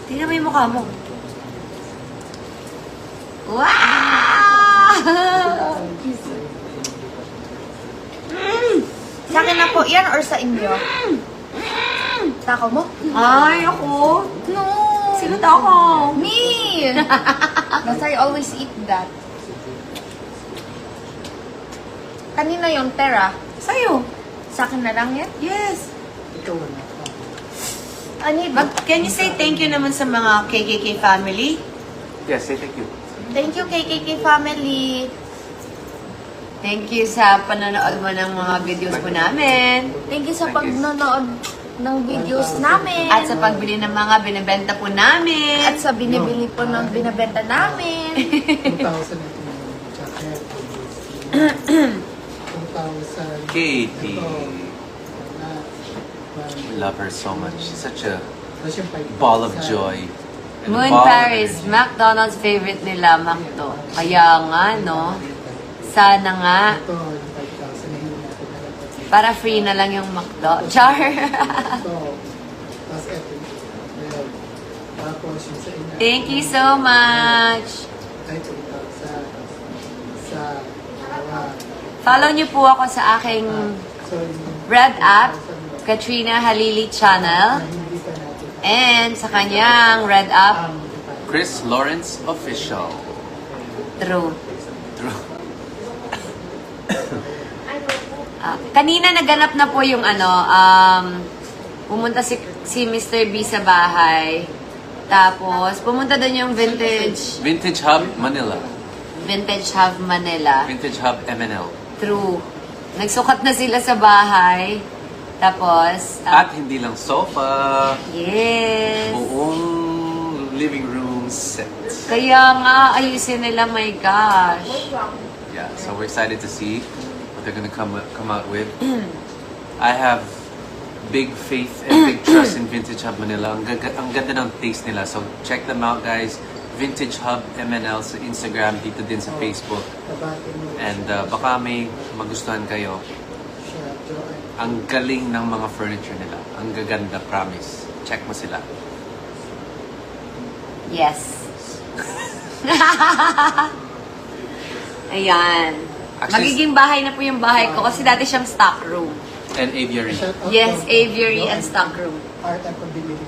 Tingnan mo yung mukha mo. Wow! Sa akin na po, yan or sa inyo? Tako mo? Ay, ako. No! Sino ako? Me! Because I always eat that. Kanina yung Tera. Sa'yo. Sa akin na lang yan? Yes. I need... Can you say thank you naman sa mga KKK family? Yes, say thank you. Thank you, KKK family. Thank you sa panonood mo ng mga videos po namin. Thank you sa Thank you. pagnonood ng videos namin. At sa pagbili ng mga binibenta po namin. At sa binibili po ng binabenta namin. 2,000 ito yung jacket. 2,000. Katie. Ito. We love her so much. She's such a Tapos yung 5,000. ball of joy. And a Moon ball of Paris, energy. McDonald's favorite nila, Macdo. Kaya nga, no? Sana nga. Ito, yung 5,000 na hindi natin nalagay. Para free na lang yung Macdo. Char! Ito. Tapos ito. Ayan. Tapos yung sa inyo. Thank you so much! Ay, 2,000. Sa dalawa. Follow niyo po ako sa aking So, yung Red app, 5,000 Katrina Halili channel. na hindi pa natin. And sa kanyang Red app, Chris Lawrence Official. True. True. Kanina naganap na po yung pumunta si Mr. B sa bahay. Tapos, pumunta doon yung Vintage Vintage Hub Manila. Hub Manila. Vintage Hub MNL. True. Nagsukat na sila sa bahay. Tapos, At hindi lang sofa, yes. buong living room set. Kaya nga, ayusin nila, my gosh. Yeah, so we're excited to see what they're gonna come out with. I have big faith and big trust in Vintage Hub Manila. Ang ganda ng taste nila. So check them out, guys. Vintage Hub MNL sa Instagram, dito din sa Facebook. And baka may magustuhan kayo. Ang galing ng mga furniture nila. Ang gaganda, promise. Check mo sila. Yes. Ayan. Actually- Magiging bahay na po yung bahay ko kasi dati siyang stock room. And aviary. Yes, aviary and stock room. Art at pabiling